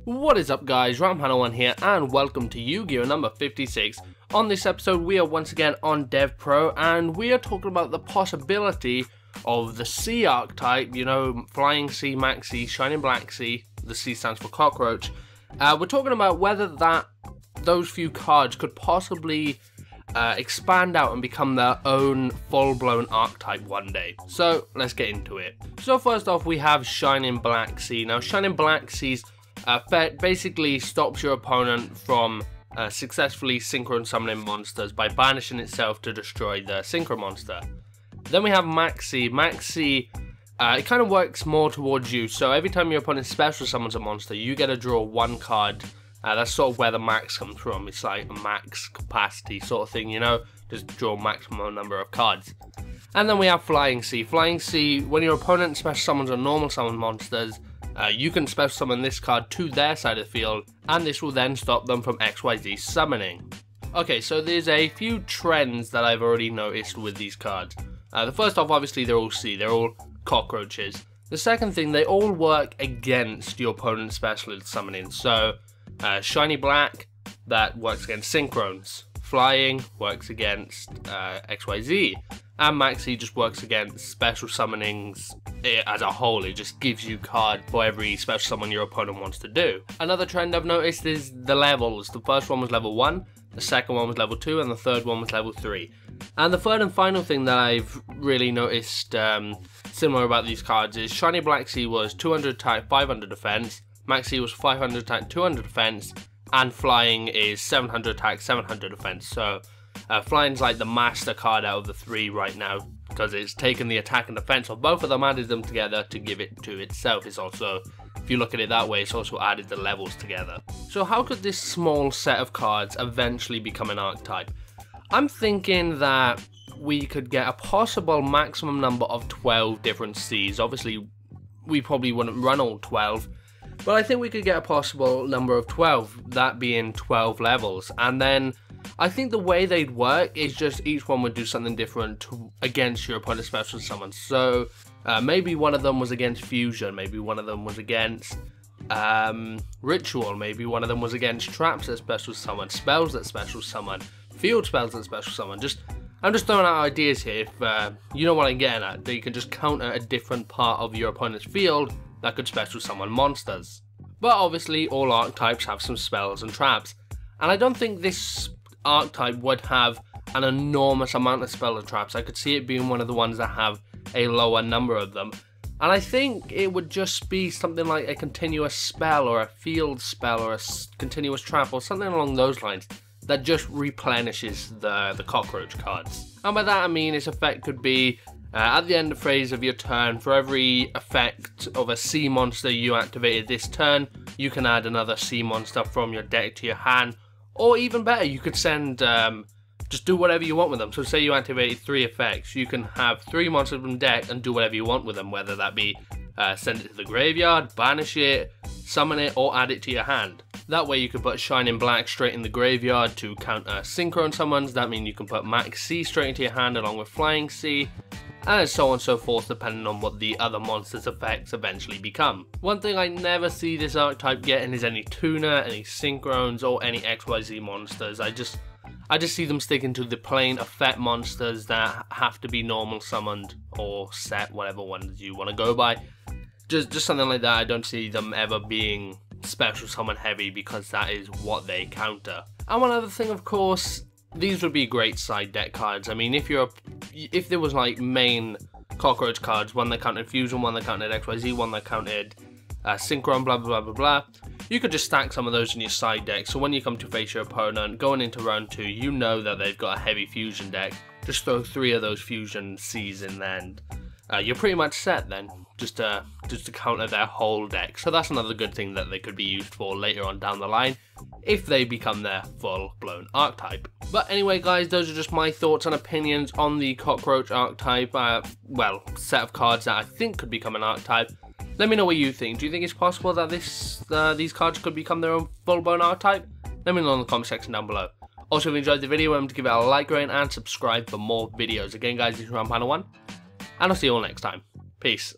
What is up guys, Ramhana1 here and welcome to Yu-Gi-Oh! Number 56. On this episode we are once again on DevPRO and we are talking about the possibility of the C archetype, you know, Flying C, Maxx C, Shining Black C, the C stands for cockroach. We're talking about whether those few cards could possibly expand out and become their own full-blown archetype one day. So let's get into it. So first off we have Shining Black C. Now Shining Black C's effect basically stops your opponent from successfully synchro summoning monsters by banishing itself to destroy the synchro monster. Then we have Maxx C. Maxx C, it kind of works more towards you, so every time your opponent special summons a monster, you get to draw one card. That's sort of where the max comes from. It's like a max capacity sort of thing, you know, just draw maximum number of cards. And then we have Flying C. Flying C, when your opponent special summons or normal summon monsters, you can special summon this card to their side of the field, and this will then stop them from XYZ summoning. Okay, so there's a few trends that I've already noticed with these cards. The first off, obviously they're all C, they're all cockroaches. The second thing, they all work against your opponent's special summoning. So, Shiny Black, that works against Synchrons. Flying works against XYZ. And Maxx C just works against special summonings as a whole. It just gives you card for every special summon your opponent wants to do. Another trend I've noticed is the levels. The first one was level 1, the second one was level 2, and the third one was level 3. And the third and final thing that I've really noticed similar about these cards is Shiny Black C was 200 attack, 500 defense, Maxx C was 500 attack, 200 defense, and Flying is 700 attack, 700 defense. So Flying's like the master card out of the three right now because it's taken the attack and defense of both of them, added them together to give it to itself. It's also, if you look at it that way, it's also added the levels together. So how could this small set of cards eventually become an archetype? I'm thinking that we could get a possible maximum number of 12 different Cs. Obviously, we probably wouldn't run all 12, but I think we could get a possible number of 12, that being 12 levels. And then I think the way they'd work is just each one would do something different against your opponent's special summon. So maybe one of them was against Fusion, maybe one of them was against Ritual, maybe one of them was against Traps that special summon, Spells that special summon, Field Spells that special summon. I'm just throwing out ideas here. If you know what I'm getting at, that you can just counter a different part of your opponent's field that could special summon monsters. But obviously all archetypes have some spells and traps, and I don't think this archetype would have an enormous amount of spell and traps. I could see it being one of the ones that have a lower number of them, and I think it would just be something like a continuous spell or a field spell or a continuous trap or something along those lines that just replenishes the cockroach cards. And by that I mean its effect could be at the end of phase of your turn, for every effect of a C monster you activated this turn, you can add another C monster from your deck to your hand. Or even better, you could send, just do whatever you want with them. So say you activated 3 effects, you can have 3 monsters from deck and do whatever you want with them, whether that be send it to the graveyard, banish it, summon it, or add it to your hand. That way you can put Shining Black straight in the graveyard to counter Synchron summons. That means you can put Maxx C straight into your hand along with Flying C, and so on and so forth, depending on what the other monsters' effects eventually become. One thing I never see this archetype getting is any tuner, any Synchrons, or any XYZ monsters. I just see them sticking to the plain effect monsters that have to be normal summoned or set, whatever ones you want to go by. Just something like that. I don't see them ever being special summon heavy because that is what they counter. And one other thing, of course, these would be great side deck cards. I mean, if there was like main cockroach cards, one that counted Fusion, one that counted XYZ, one that counted Synchron, blah blah blah blah blah, you could just stack some of those in your side deck. So when you come to face your opponent, going into round 2, you know that they've got a heavy Fusion deck. Just throw 3 of those Fusion Cs in there, and you're pretty much set then, just to counter their whole deck. So that's another good thing that they could be used for later on down the line, if they become their full-blown archetype. But anyway guys, those are just my thoughts and opinions on the cockroach archetype, well, set of cards that I think could become an archetype. Let me know what you think. Do you think it's possible that these cards could become their own full-blown archetype? Let me know in the comment section down below. Also, if you enjoyed the video, remember to give it a like rating and subscribe for more videos. Again guys, this is Ramhana1, and I'll see you all next time. Peace.